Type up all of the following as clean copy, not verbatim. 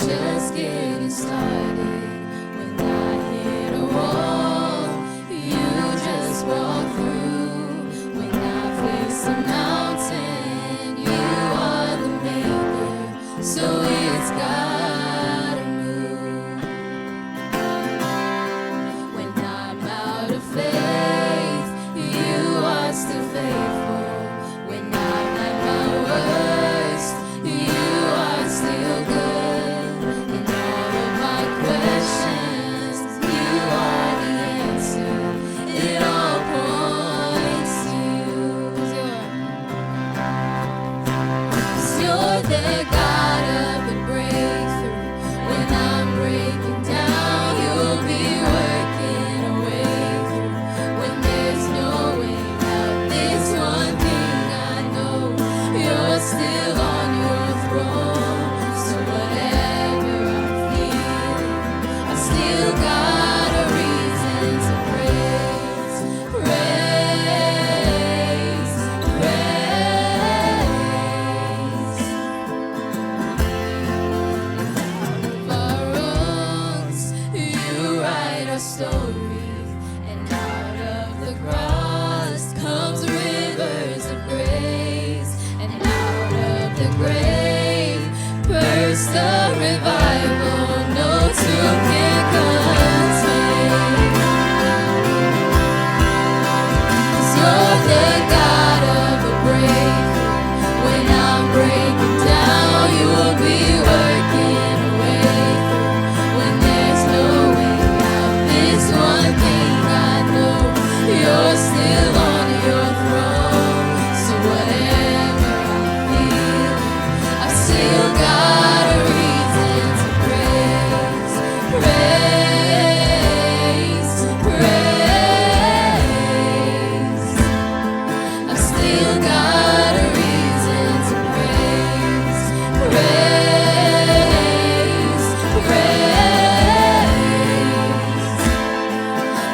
just getting started. When I hit a wall, you just walk through. When I face a mountain, you are the maker. So it's gotta move. When I'm out of faith, you are still faithful. When I'm at my worst, you are still good. In all of my questions, you are the answer. It all points to you. 'Cause you're the God of the breakthrough. When I'm breaking down, you'll be working a way through. When there's no way out, this one thing I know, you're still on your throne. So whatever I'm feeling, I still got a reason to praise, praise, praise. Our wrongs, you write our story, and out of the cross comes rivers of grace, and out of the grave burst a revival no tomb can contain. 'Cause you're the God of the breakthrough. When I'm breaking down, you will be working a way through. When there's no way out, this one thing I know, you're still on your throne. So whatever I'm feeling, I still got a reason to praise, praise, praise. I've still got a reason to praise, praise, praise.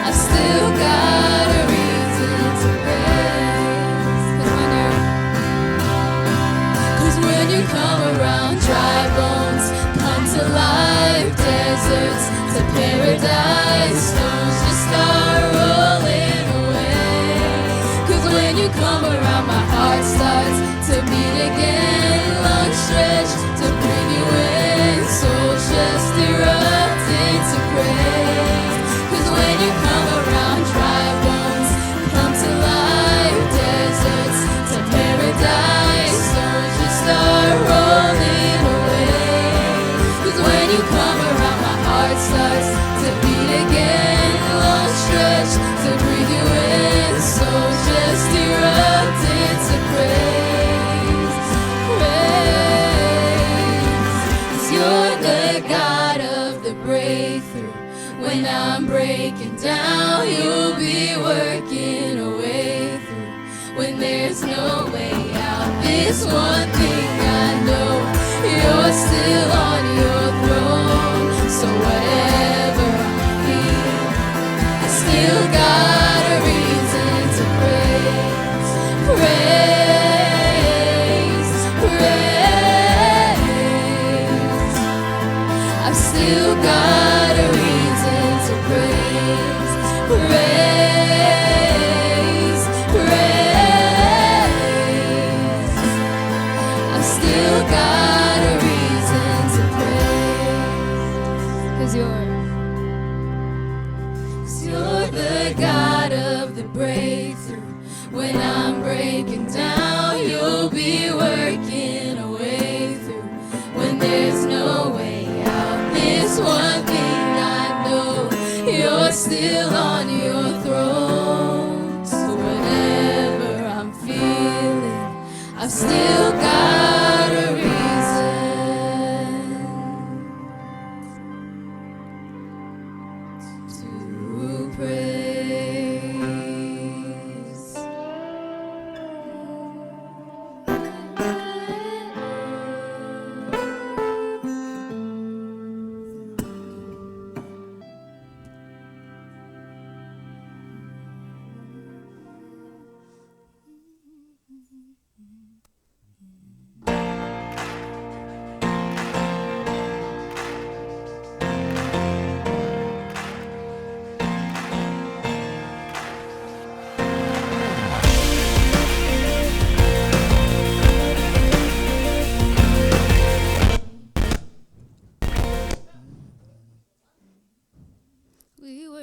I've still got a reason to praise. 'Cause when you come around, dry bones come to life, deserts to paradise, stones just start rolling away. 'Cause when you come around, my heart starts to beat again, lungs stretched to bring you in, souls just erupt into praise. 'Cause when you come around, dry bones come to life, deserts to paradise, stones just start rolling away. 'Cause when you come around, my heart starts to beat again, lungs stretched to bring you in, souls just erupt into praise, praise. 'Cause you're the God of the breakthrough. When I'm breaking down, you'll be working a way through. When there's no way out, this one thing I know, you're still on your throne. So whatever I'm feeling, I still got a reason to praise, praise, praise. I've still got a reason to praise, praise, praise. I've still got a reason to praise. 'Cause you're the God of the breakthrough. When I'm breaking down, you'll be working a way through. When there's no way out, this one thing I know, you're still on your throne. So whatever I'm feeling, I've still got a reason to praise.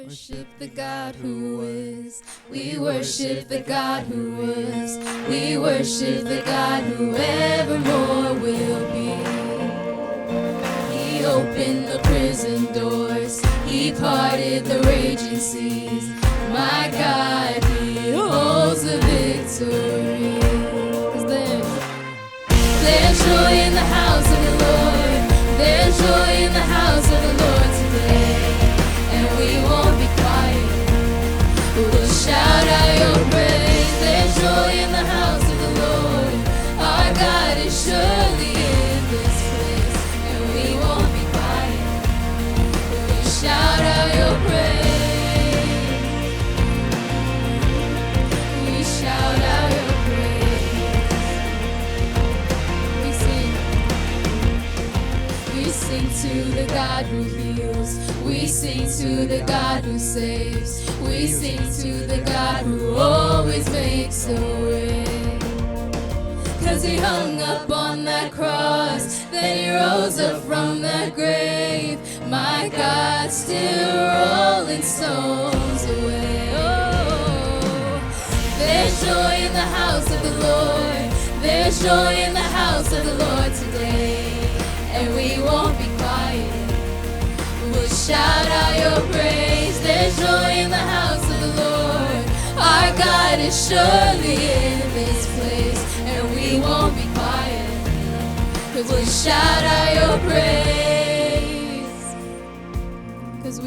worship the God who is. We worship the God who was. We worship the God who evermore will be. He opened the prison doors. He parted the raging seas. My God, He holds the victory. 'Cause there's joy in the house of the Lord. There's joy in the house of the Lord today. And we won't be quiet. We'll shout out your praise. There's joy in the house of the Lord. Our God is surely in this place. And we won't be quiet. We'll shout out your praise. We shout out your praise. We sing to the God who heals. We sing to the God who saves. We sing to the God who always makes a way. 'Cause He hung up on that cross, then He rose up from that grave. My God, still rolling stones away. Oh, there's joy in the house of the Lord. There's joy in the house of the Lord today. And we won't be quiet. We'll shout out your praise. There's joy in the house of the Lord. Our God is surely in this place. And we won't be quiet. 'Cause we'll shout out your praise. 'Cause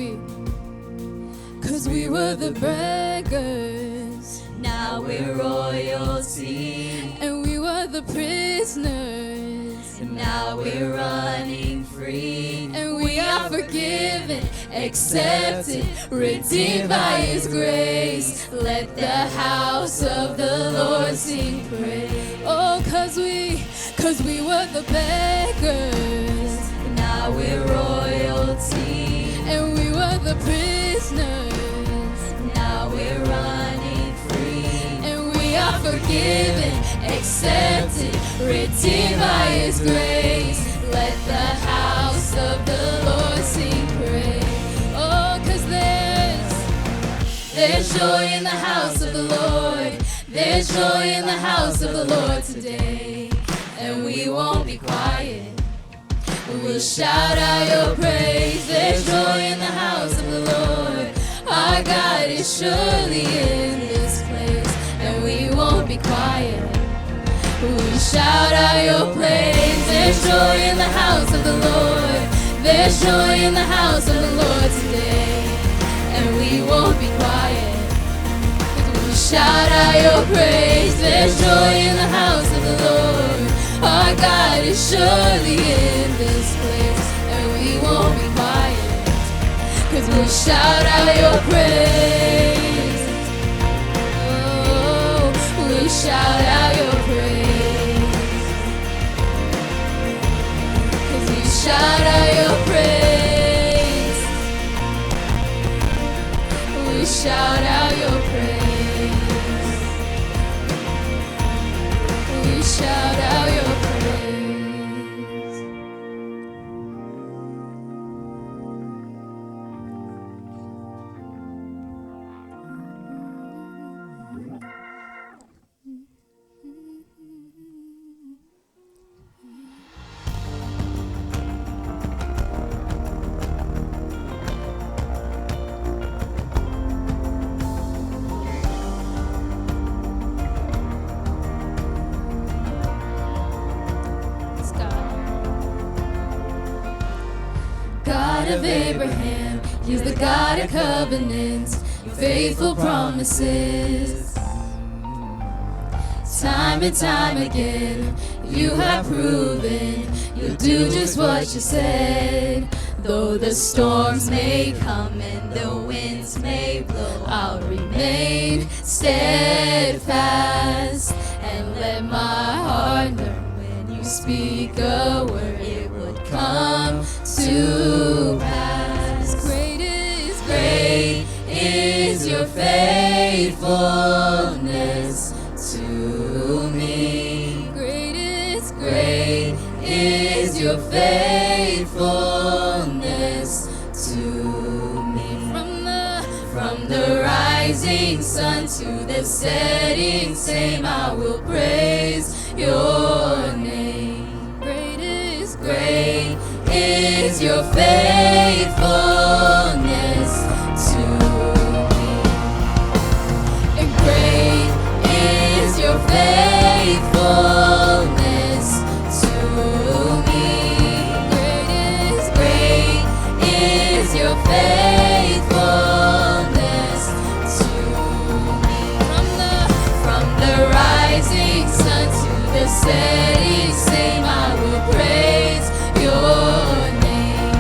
we were the beggars. Now we're royalty. And we were the prisoners. Now we're running free. And we are forgiven, accepted, redeemed by His grace. Let the house of the Lord sing praise. Oh, 'cause we were the beggars. Now we're royalty. And we were the prisoners. Now we're running free. And we are forgiven, accepted, redeemed by His grace. Let the house of the Lord sing praise. Oh, 'cause there's joy in the house of the Lord. There's joy in the house of the Lord today. And we won't be quiet. We'll shout out your praise. There's joy in the house of the Lord. Our God is surely in this place. And we won't be quiet. We shout out your praise. There's joy in the house of the Lord. There's joy in the house of the Lord today. And we won't be quiet. We shout out your praise. There's joy in the house of the Lord. Our God is surely in this place. And we won't be quiet. 'Cause we'll shout out your praise. Oh, we shout out your praise. Shout out your praise. We shout out your praise. We shout out your praise. God of Abraham, He's the God of covenants, faithful promises. Time and time again, you have proven you'll do just what you said. Though the storms may come and the winds may blow, I'll remain steadfast and let my heart learn when you speak a word, it would come to pass. Great is your faithfulness to me. Great is your faithfulness to me. From the rising sun to the setting same, I will praise your name. Great is your faithfulness to me. And great is your faithfulness to me. Great is your faithfulness to me. From the rising sun to the setting same, I will praise your name.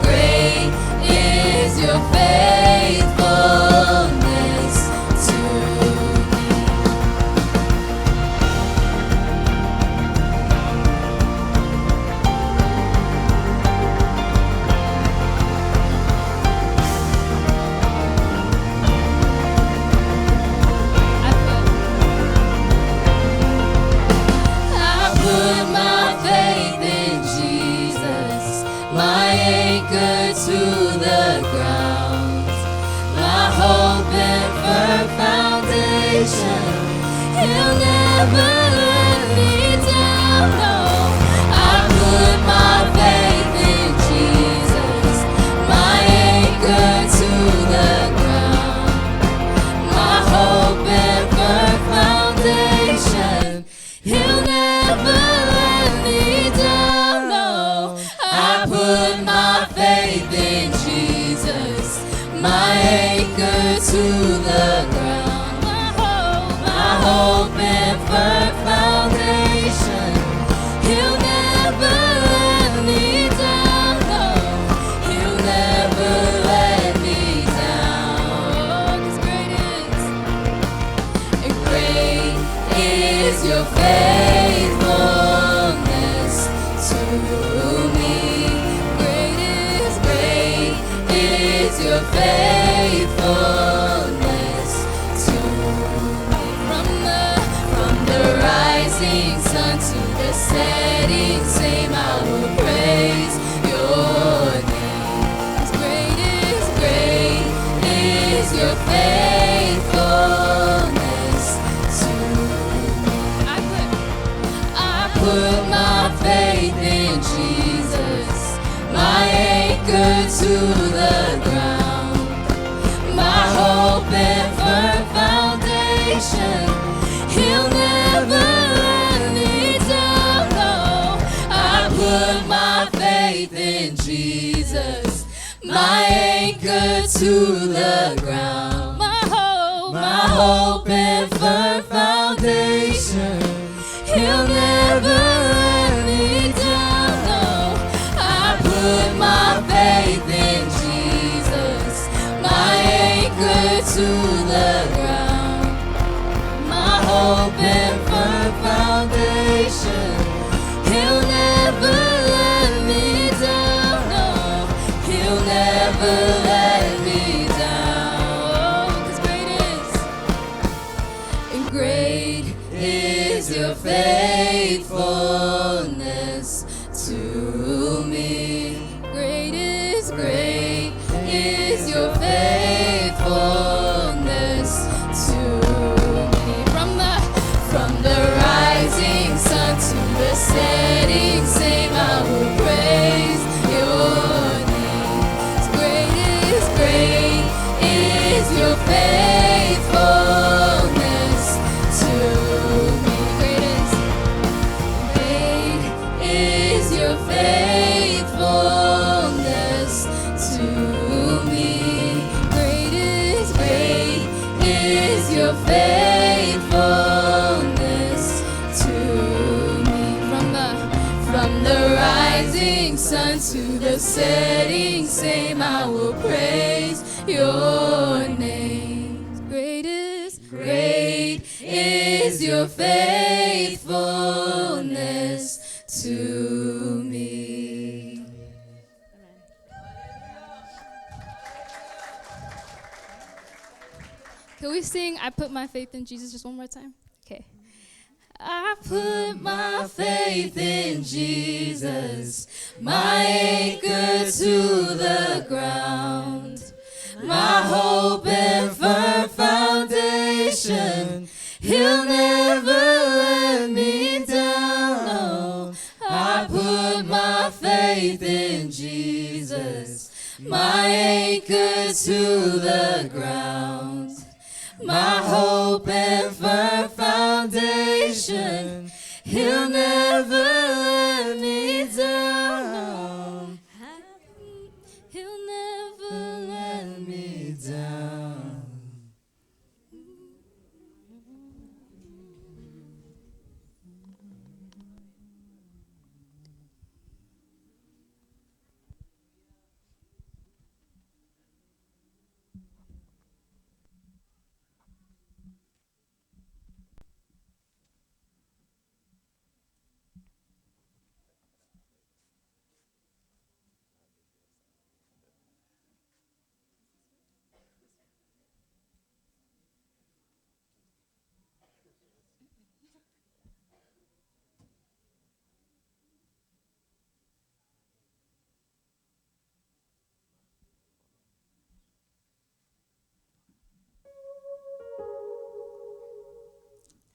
Great is your faithfulness to me. I put my faith in Jesus, my anchor to the ground, my hope and firm foundation. He'll never let me down. No, I put my faith in Jesus, my anchor to the ground, my hope and firm foundation. He'll never let me down. No, I put my faith in Jesus, my anchor to the ground, my hope and firm foundation. He'll never let me down. No, he'll never let me down. 'Cause great is your faithfulness to me. Great is your faithfulness to me. From the rising sun to the setting same, I will praise your name. Great is your faithfulness to me. I put my faith in Jesus, my anchor to the ground, my hope and firm foundation. He'll never let me down. No, I put my faith in Jesus, my anchor to the ground, my hope and firm foundation. He'll never let me down. No, I put my faith in Jesus, my anchor to the ground, my hope and firm foundation. He'll never let me down. No, he'll never let me down. 'Cause great is your faithfulness to me. Great is your faithfulness to me. From the rising sun to the setting same, I will praise your name. Great is your faithfulness to me. Great is your faithfulness to me. Great is your faithfulness to me. From the rising sun to the setting same, I will praise your name. Great is your faithfulness to me. Can we sing I Put My Faith in Jesus just one more time? Okay. I put my faith in Jesus, my anchor to the ground, my my hope and firm foundation. He'll never let me down. No, I put my faith in Jesus, my anchor to the ground. My hope and firm foundation. He'll never let me down. He'll never let me down.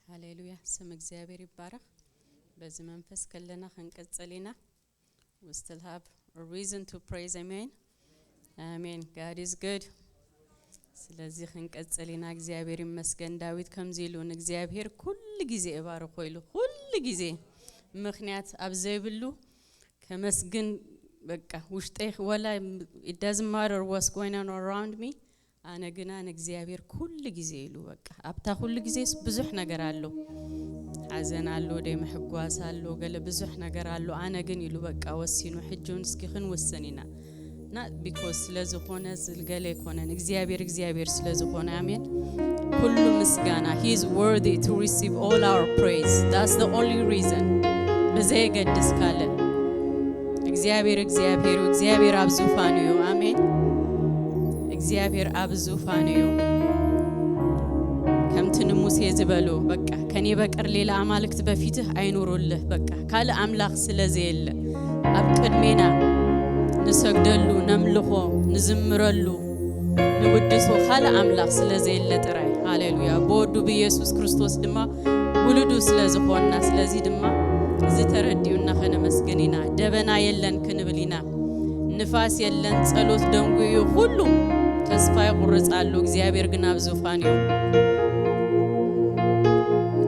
ሃሌሉያ ስም እግዚአብሔር ይባረክ። በዚህ መንፈስ ከለና እንቀጽልና we still have a reason to praise. Amen. Amen. God is good. ስለዚህ እንቀጽልና እግዚአብሔር ይመስገን። ዳዊት ከምዚሉን እግዚአብሔር ሁሉ ጊዜ ይባርኮ ይሉ ሁሉ ጊዜ ምክንያት አብዘይብሉ ከመስግን በቃ ውሽጤ ወላ it doesn't matter what's going on around me. አነ ግና እግዚአብሔር ሁሉ ጊዜ ይሉ በቃ አብታ ሁሉ ጊዜ ብዙህ ነገር አለው ሐዘን አለው ደም ሕጓስ አለው ገለ ብዙህ ነገር አለው አነ ግን ይሉ በቃ ወሲኑ ሕጁን እስኪخن ወሰኒና not because ስለዝኾነ ዝልገለ ይኮነን እግዚአብሔር ስለዝኾነ አሜን ሁሉ ምስጋና he is worthy to receive all our praise. That's the only reason በዘይ ገድስ ካለ እግዚአብሔር አብ ዙፋኑ ነው አሜን እግዚአብሔር አብ ዙፋኑ ነው ከምትን ሙሴ ዝበሉ በቃ ከኔ በቀር ሌላ አማልክት በፊትህ አይኖሩልህ በቃ ካለ አምላክ ስለዘየለ አብ ቅድሜና ንሰግደሉ ነምልኾ ንዝምረሉ ንውድሶ ካለ አምላክ ስለዘየለ ጥራይ ሃሌሉያ በወዱ በኢየሱስ ክርስቶስ ድማ ውሉዱ ስለዝኾና ስለዚህ ድማ እዚ ተረዲውና ከነ መስገኒና ደበና የለን ክንብሊና ንፋስ የለን ጸሎት ደንጉዩ ሁሉ ተስፋ ይቆርጻሉ እግዚአብሔር ግን አብ ዙፋኑ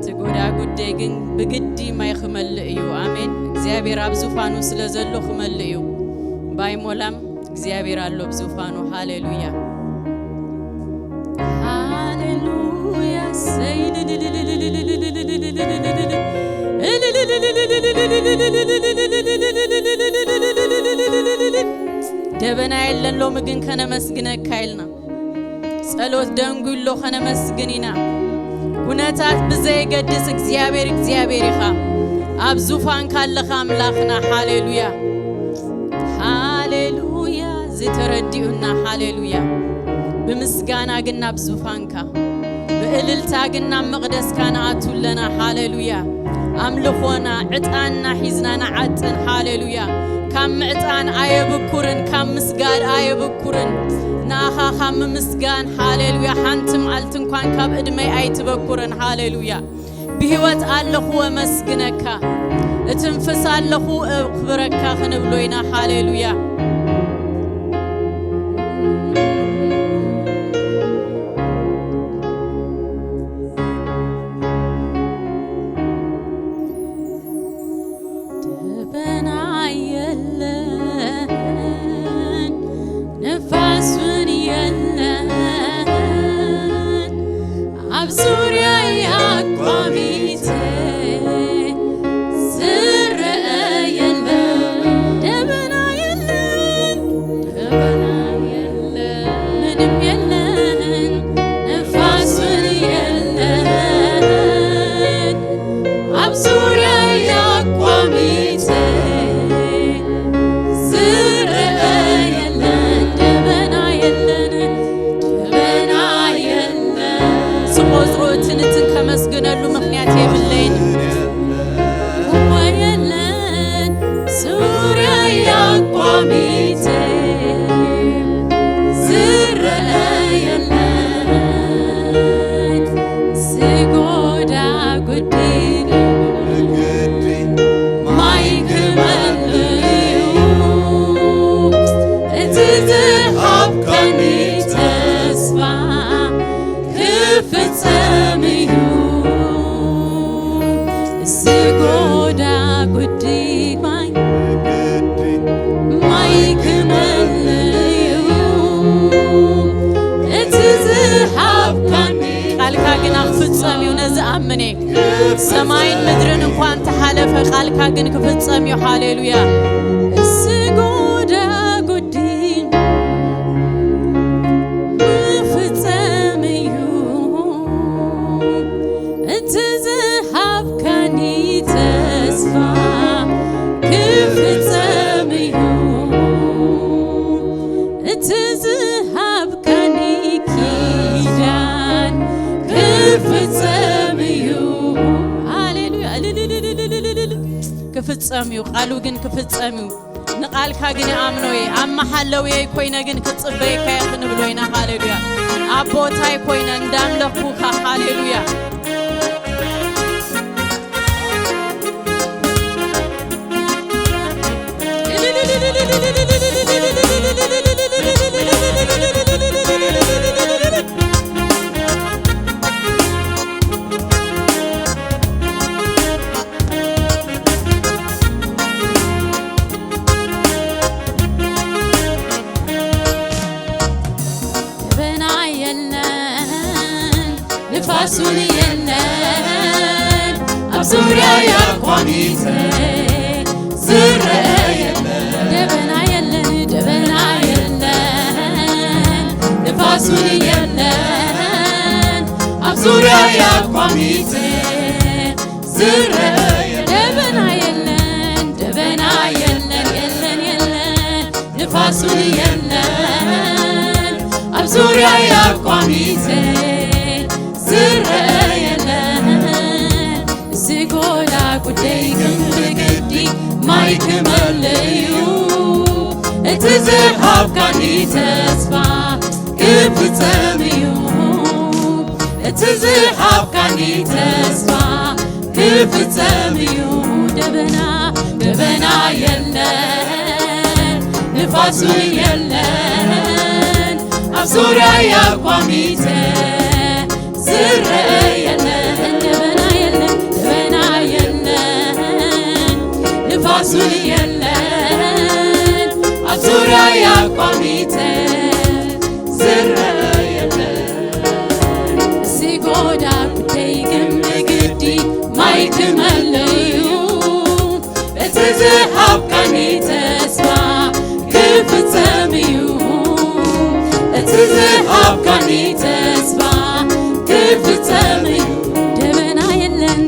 ተጎዳ ጉዳይ ግን በግዲ ማይخመልዩ አሜን እግዚአብሔር አብ ዙፋኑ ስለዘሎ خመልዩ ባይሞላም እግዚአብሔር አለ በዙፋኑ ሃሌሉያ ሃሌሉያ ደበና የለን ሎምግን ከነ መስግነ ካይልና ጸሎት ደንጉሎ ከነ መስግኒና ጉነታት በዘይ ገድስ እግዚአብሔር ይኻ አብ ዙፋን ካለኸ አምላክና ሃሌሉያ ሃሌሉያ ዝተረዲኡና ሃሌሉያ በምስጋና ግና በዙፋንካ በእልልታ ግና መቅደስካና አቱለና ሃሌሉያ አምልኾና ዕጣንና ሒዝናና ዓጥን ሃሌሉያ ካም ዕጣን አየብኩርን ካም ምስጋድ አየብኩርን ናኻ ካም ምስጋን ሃሌሉያ ሓንትም አልት እንኳን ካብ እድመይ አይትበኩርን ሃሌሉያ በህይወት አለኹ ወመስግነካ እትንፈስ አለኹ እክብረካ ክንብሎይና ሃሌሉያ Debena yelle ክፍጸሚው ነዝ አምኔ ሰማይን ምድርን እንኳን ተሐለፈ ቃልካ ግን ክፍጸሚው ሃሌሉያ እስጎዳ ጉዲን ክፍጸሚው እትዝሃብ ካኒ ተስፋ ክፍጸሚው እትዝሃብ ካኒ ኪዳን ክፍጸሚው ሃሌሉያ ክፍጸሚው ቃሉ ግን ክፍጸሚው ንቃልካ ግን አምኖይ አማሐለው ኮይነ ግን ክጽበይ ካይኽን ብሎይና ሃሌሉያ አቦታይ ኮይነ እንዳምለኩካ ሃሌሉያ ንፋሱን የለን አብዙሪያ ያቋሚተ ዝረየለ ደበና የለን ንፋሱን የለን አብዙሪያ ያቋሚተ ዝረየለ ደበና የለን ንፋሱን የለን አብዙሪያ ያቋሚተ ዝጎላ ጉዳይ ክንብግዲ ማይክመለዩ እትዝሃብ ካኒ ተስፋ ክፍጸሚዩ እትዝሃብ ካኒ ተስፋ ክፍጸሚዩ ደበና የለን ንፋሱን የለን አብዙሪያ ያቋሚተ ንፋሱን የለን አብዙሪያ ያቋሚተ ዝረየለን ሲጎዳ ጉዳይ ግን በግዲ ማይክመለዩ እትዝሃብ ካኒ ተስፋ ክፍጸሚዩ እትዝሃብ ካኒ ተስፋ ክፍጸሚዩ ደበና የለን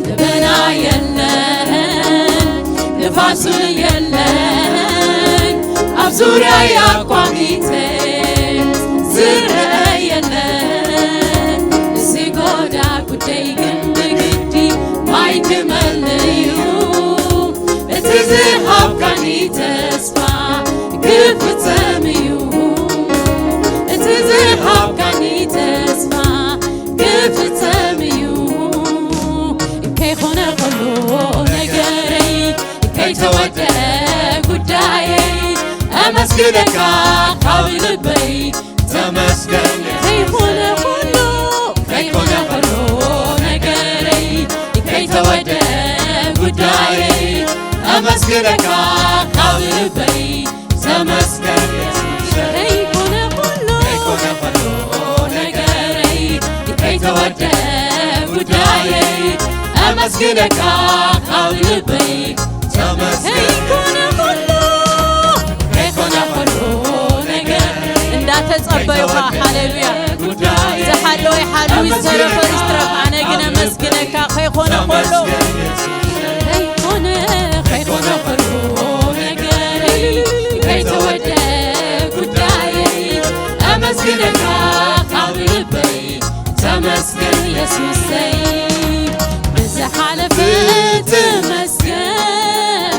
ንፋሱን የለን አብዙሪያ ያቋሚተ ዝረየለን ሲጎዳ ጉዳይ ግን በግዲ ማይክመለዩ እትዝሃብ ካኒ ተስፋ ክፍጸሚዩ እትዝሃብ ካኒ ተስፋ ክፍጸሚዩ ከይኾነ ኸሎ ነገረይ ከይተወደአ ጉዳይ አመስግነካ ካብ ልበይ ተመስገን ከይኾነ ኸሎ ነገረይ ከይተወደአ ጉዳይ አመስግነካ ካብ ልበይ ተመስገን ከይኾነ ኸሎ ነገረይ ከይተወደአ ጉዳይ አመስግነካ ካብ ልበይ እንዳተጸበዩኻ ሃሌሉያ ዝሓለወ ይሓሉ ይዝተረፈ ይዝትረፍ ኣነ ግን ኣመስግነካ ከይኾነ ኸሎ ነገረይ ከይተወደአ ጉዳይ ኣመስግነካ ካብ ልበይ ተመስገን ኢየሱሰይ ብዝሓለፈ ተመስገን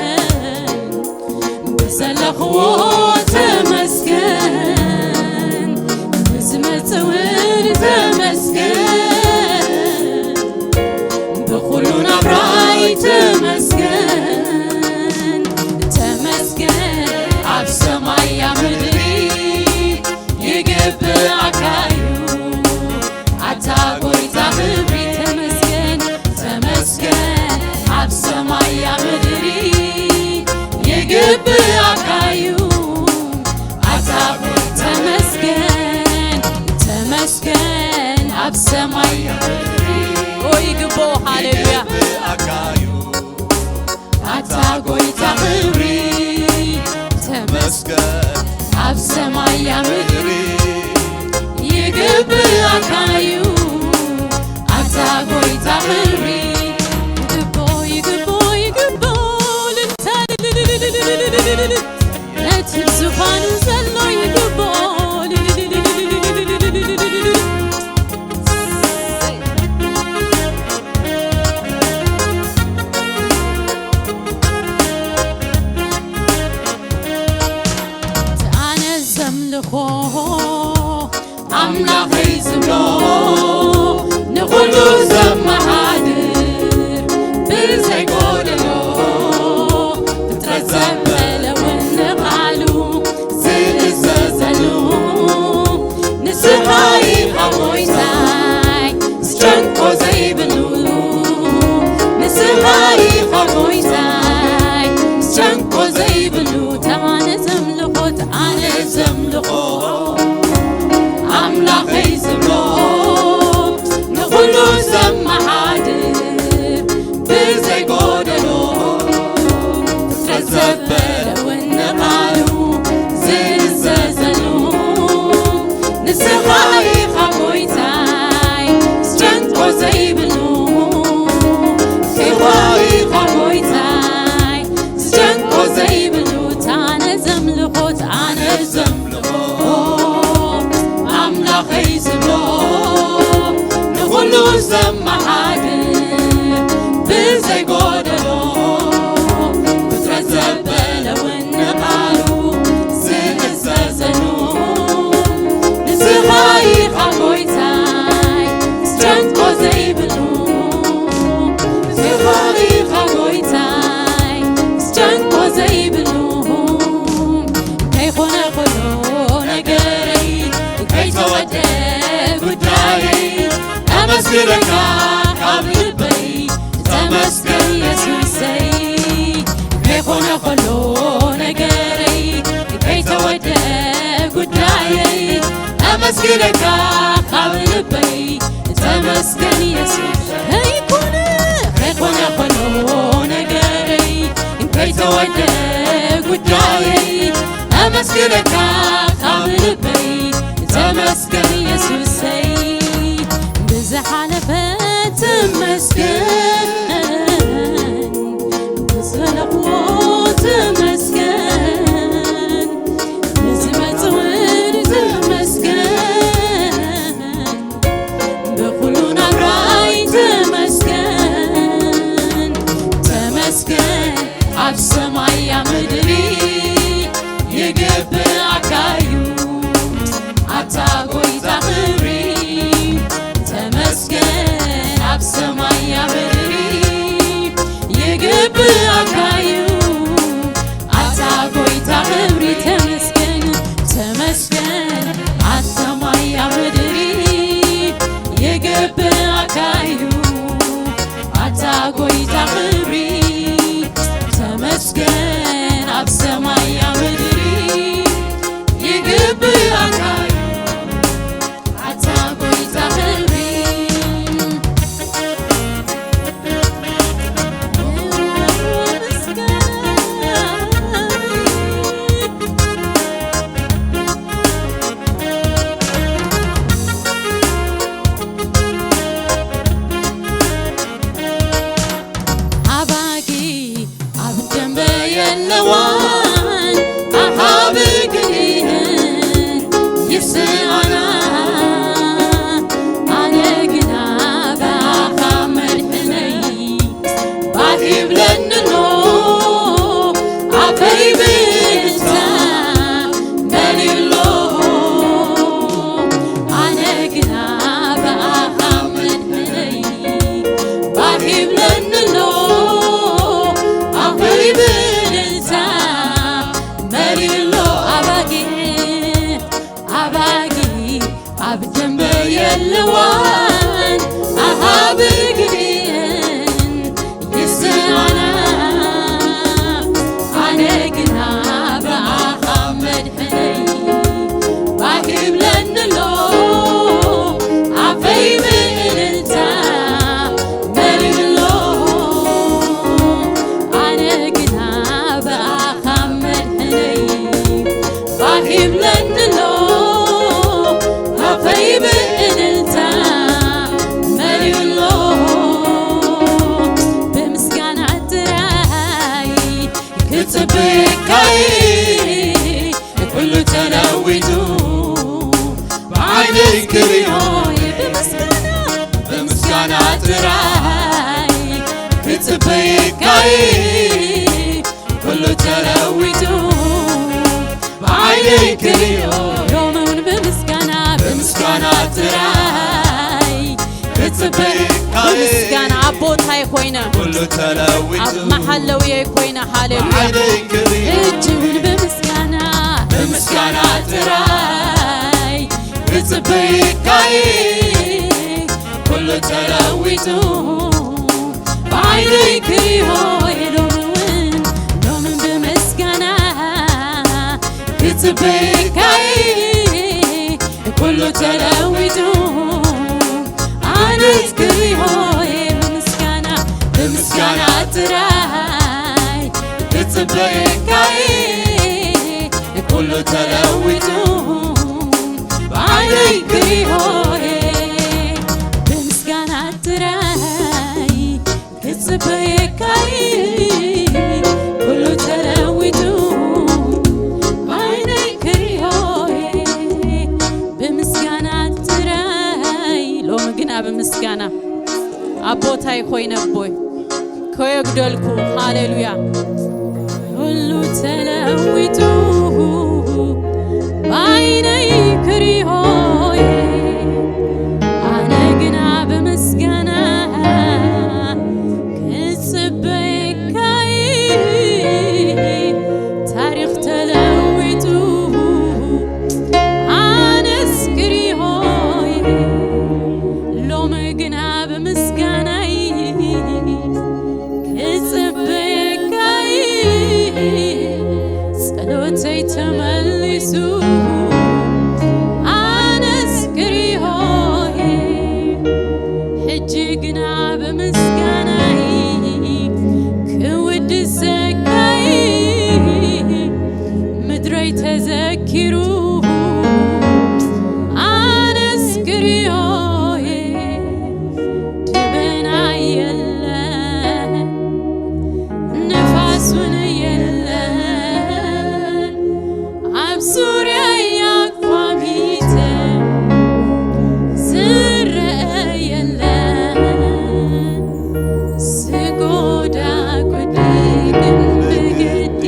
ብዘለኽዎ ተመስገን ብዝመጽውን ተመስገን ብኹሉ ናብራይ ተመስገን ኣብ ሰማይ ኣብ ምድሪ ይግብእ ኣካዩ ኣታ ጐይታ ክብሪ ተመስገን ኣብ ሰማይ ኣብ ምድሪ ይግብእ ኣካዩ ኣታ ተመስገን ቤት ዙፋኑ ዘሎ ይግባል አነ ዘምልኮ አምላኸይ ዝብሎ ንኹሉ ዘመሓድር ብዘይጎደሎ ፍጥረት ዘበለውን ንቓሉ ዝእዘዘሉ ንስኻ ኢኻ ጐይታይ ዝጨንቆ ዘይብሉ ንስኻ ኢኻ ጐይታይ ዝጨንቆ ዘይብሉ ኣነ ዘምልኾት ኣነ ዘምልኾ አምላኸይ ዝብሎ ንኹሉ ዘመሓድር ብዘይጎደሎ ፍጥረት ዘበለውን ንቓሉ ዝእዘዘሉ ንስኻ ኢኻ ጐይታይ ዝጨንቆ ዘይብሉ ኢኻ ኢኻ ጐይታይ ዝጨንቆ ዘይብሉ ኣነ ዘምልኾት ኣነ ዘምልኾ አምላኸይ ዝብሎ ንኹሉ ዘመሓድር ብዘይጎደሎ ፍጥረት ዘበለውን ንቓሉ ዝእዘዘሉ ንስኻ ኢኻ ጐይታይ ዝጨንቆ ዘይብሉ ኢኻ ኢኻ ጐይታይ ዝጨንቆ ዘይብሉ ከይኾነ ኸሎ ነገረይ ከይተወደ ጉዳየይ ኣመስግነካ ካብ ልበይ ተመስገን ኢየሱሰይ ከይኾነ ኸሎ ነገረይ ከይተወደ ጉዳየይ ኣመስግነካ ካብ ልበይ ተመስገን ኢየሱስ ከይኮነ ኸሎ ነገረይ ከይተወደ ጉዳየይ ኣመስግነካ ካብ ልበይ ተመስገን ኢየሱሰይ ብዝሓለፈ ተመስገን ብዘለቕዎ ተመስገን ብዝመጽውን ተመስገን ብኹሉ ናብራይ ተመስገን ተመስገን ኣብ ሰማይ ኣብ ምድሪ ይግብኣካ እዩ ኣታ ጐይታ ክብሪ ተመስገን ኣብ ሰማይ ኣብ ምድሪ ይግብኣካ እዩ ኣታ ጐይታ ክብሪ ተመስገን ተመስገን ኣብ ሰማይ ኣብ ምድሪ ይግብኣካ እዩ ኣታ ጐይታ ክብሪ ተመስገን ኣብ ሰማይ ኣብ ምድሪ ይግብኣካ እዩ ኣታ ጐይታ ክብሪ ኣባጊ ኣብ ደንበ የለዋን ኣሃብ ግድህን ይስኣና ኣነ ግና ባኻ መድሕነይ ባሂብለንሎ ኣፈይ ብልታ መሊሎ ኣነ ግና ባኻ መድሕነይ ባሂብለንሎ ኣፈይ ብልታ መሊሎ ኣባጊ ኣብ ደንበ የለዋን ኣሃብ ግድህን ይስኣና ኣነ ግና ባኻ መድሕነይ ባሂብለንሎ ኣፈይ ብልታ መሊሎ ኣነ ግና ባኻ መድሕነይ ባሂብለንሎ ኣፈይ ብልታ መሊሎ ብምስጋና ጥራይ ክጽብቃይ ጥራይ ክትበይካይ ኩሉ ተለዊጡ በዓይነይ ክሪኦ ሎምን በምስጋና ጥራይ ክትበይካይ ምስጋና አቦታይ ኮይነ ኩሉ ተለዊጡ ኣብ መሐለውየ ኮይነ ሃሌሉያ እጅውን በምስጋና ጥራይ ክትበይካይ ኩሉ ተለዊጡ በዓይነይ ክሪኦ ሎምን በምስጋና ክትበይካይ ኩሉ ተለዊጡ አነስ ክሪኦ በምስጋና ጥራይ ክትበይካይ ኩሉ ተለዊጡ በዓይነይ ክሪኦ በምስጋና ጥራይ ክትበይካይ ኩሉ ተለዊጡ በዓይነይ ክሪኦ በምስጋና ጥራይ ሎሚ ግና በምስጋና አቦታይ ኮይነቦይ ከየግደልኩ ሃሌሉያ ሁሉ ተለዊጡ በዓይነይ ክሪኦ አነ ግና በምስጋና ክትበይካይ ታሪኽ ተለዊጡ አነስ ክሪኦ ሎሚ ግና በምስጋና ክትበይካይ ጸሎተይ ተመሊሱ አነስ ክሪኦ ሕጂ ግና በምስጋና ክውድሰካይ ምድረይ ተዘኪሩ አነስ ክሪኦ ደመና የለን ነፋሱን የለን ኣብ ዙርያይ ኣቋሚተ ዝረአ የለን ስጎዳጉድ ግን ብግዲ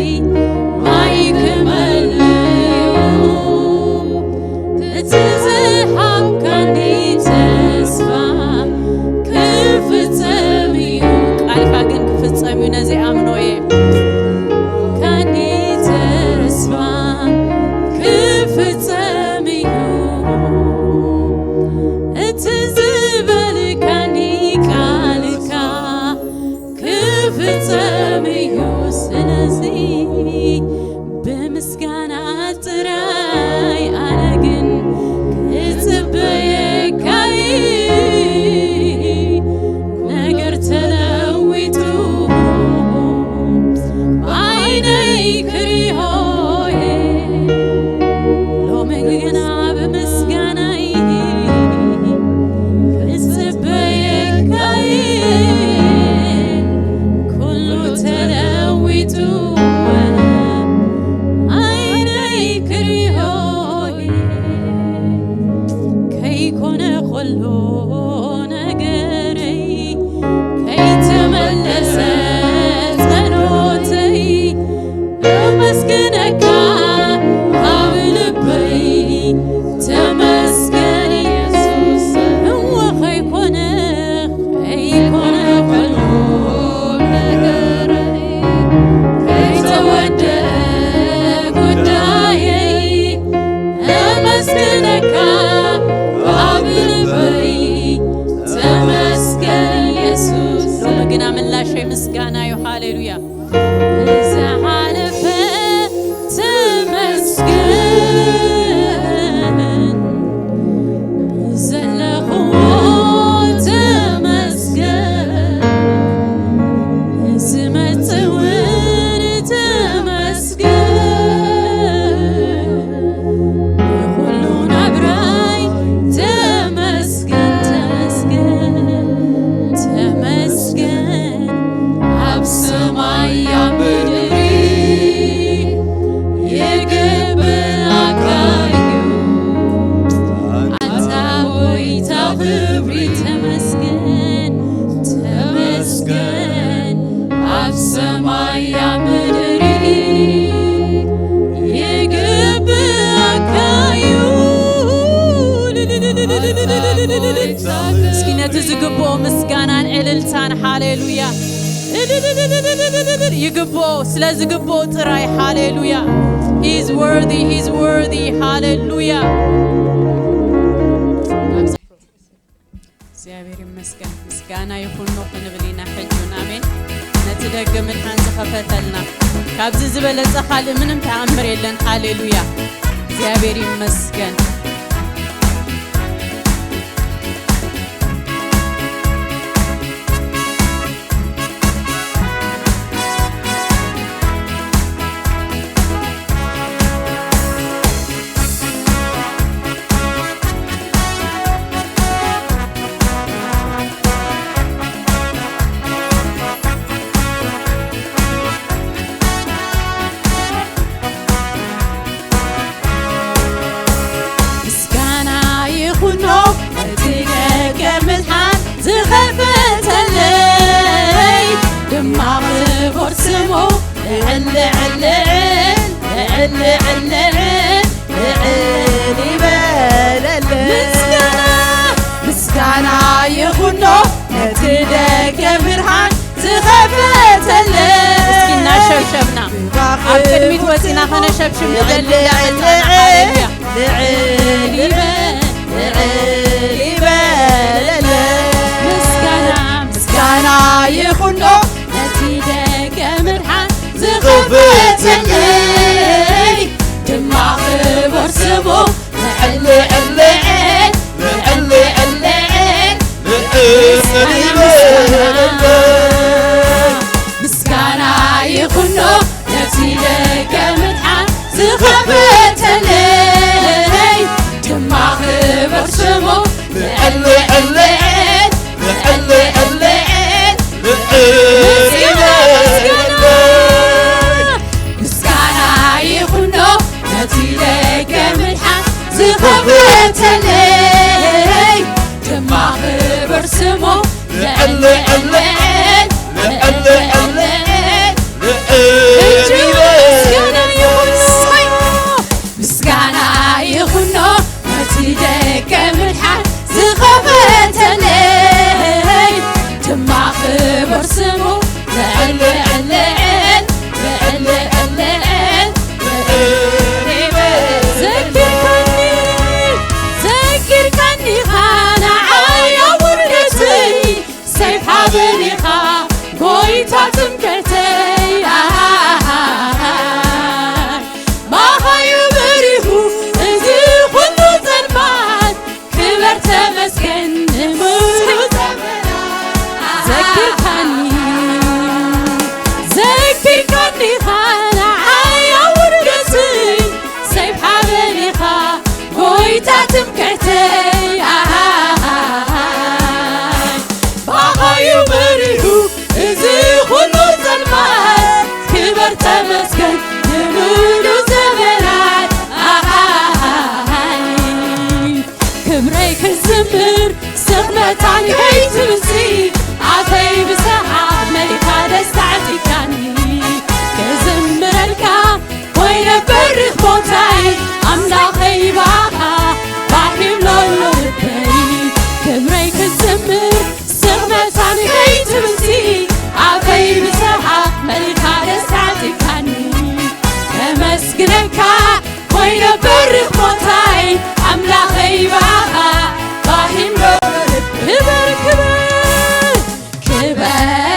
ማይ ክመልዮ እቲ ዝሃብካኒ ተስፋ ክፍጸም እዩ ቃልካ ግን ክፍጸም እዩ ነዚ ኣምኖየ ካኒ ተስፋ ክፍጸም እዩ እቲ ዝበልካኒ ቃልካ ክፍጸም እዩ ስለዚ ብምስጋና ጥራይ ኣነ ግን ክትበይካይ ነገር ተለዊጡ በዓይነይ ክሪኦ ሎሚ ግና በምስጋና ክትበይካይ ኩሉ ተለዊጡ ዓይነይ ክሪኦ ከይኮነ ኩሉ ነገረይ ከይተመለሰ ጸሎተይ ኣመስግነካ ኣብ ልበይ ተመስገን ኢየሱስ እወ ከይኮነ ኩሉ ነገረይ ከይተወደአ ጉዳየይ ኣመስግነካ ኣብ ልበይ ተመስገን ኢየሱስ ሎሚ ግና ምላሸይ ምስጋና እዩ ሃሌሉያ ዝሓለፈ ተመስገን ዘለኽዎ ተመስገን ዝመጽእ እውን ተመስገን ብኩሉ ናብራይ ተመስገን ተመስገን ኣብ ሰማይ ኣብ ምድሪ የገበአካ እዩ አንተ ሆይ ክብሪ ተመስገን ሃሌሉያ ይግቦ ስለዚህ ግቦ ጥራይ ሃሌሉያ He's worthy ሃሌሉያ እግዚአብሔር ይመስገን ምስጋና ይሁን ነው እንብሊና ሕጁን አሜን ነትደግምን ሓንስ ኸፈተልና ካብዚ ዝበለጸ ካልእ ምንም ተአምር የለን ሃሌሉያ እግዚአብሔር ይመስገን ምስጋና ይሁን ነትደገ ብርሃን ዝኸፈተለ እስኪና ሸብሸብና ኣብ ቅድሚት ወፂና ኸነሸብሽብ ሃሌሉያ ምስጋና ይሁን ነትደገ ብርሃን ዝኸፈተለ ድማ ክብር ስሙ ምስጋና ይኹኖ ነፍሲ ደገ ምድሓን ዝኸፈተለይ ድማ ክብር ስሙ ምስጋና ይኹኖ ነፍሲ ደገ ምድሓን ዝኸፈተለይ ድማ ክብር ስሙ ምስጋና ይኹኖ ነቲ ደገ ምድሓን ዝኸፈተለይ ድማ ክብር ስሙ ዘኪርከኒ ኻናዓያ ውርደተይ ሰይፍ ሓበኒኻ ጎይታ ትምክሕተይ ማኻዩ በሪሁ እዚ ኩሉ ጸልማት ክበር ተመስገን ንሙሉ ዘኪርከኒ ኻናዓያ ውርደተይ ሰይፍ ሓበኒኻ ጎይታ ትምክሕተይ ማኻዩ በሪሁ እዚ ኩሉ ጸልማት ክበር ተመስገን ንሙሉ ዘመናት ክብረይ ክዝምር ስኽነታን ከይትምሲ ኣፈይ ብሰሓት መሪኻ ደስታ ዕጢካኒ ክዝምረልካ ኮይነ በሪኽ ቦታይ ኣምላኸይ ባኻ ባሒምሎ ልበይ ክብረይ ክዝምር ስኽነታን ከይትምሲ ኣፈይ ብሰሓት መሪኻ ደስታ ዕጢካኒ ከመስግነካ ኮይነ በሪኽ ቦታይ ኣምላኸይ ባኻ ባሒምሎ ክበር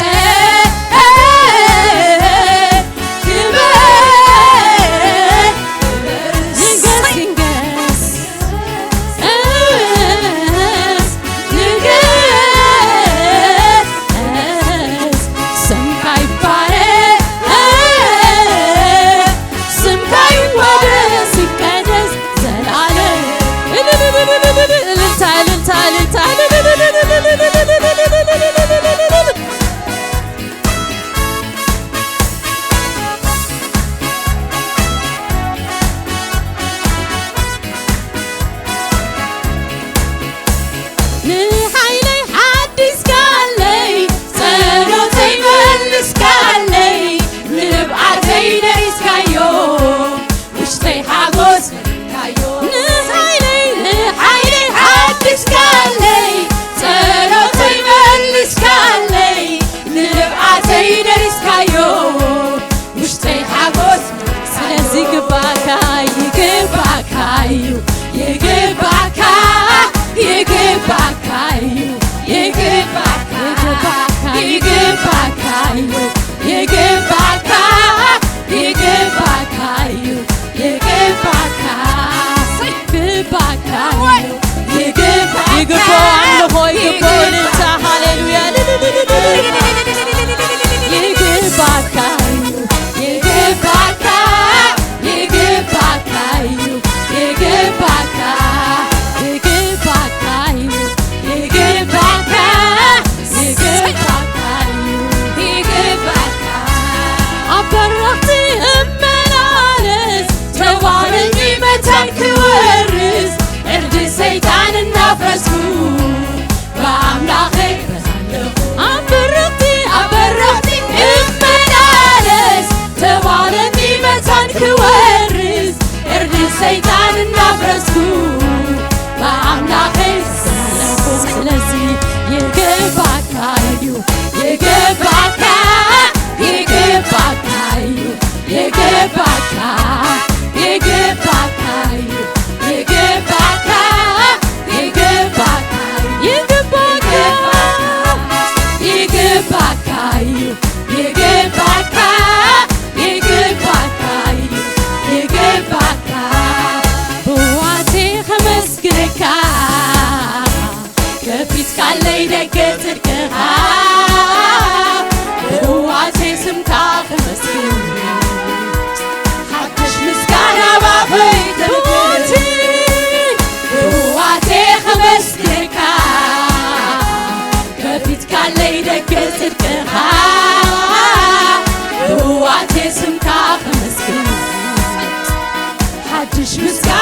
Jesus,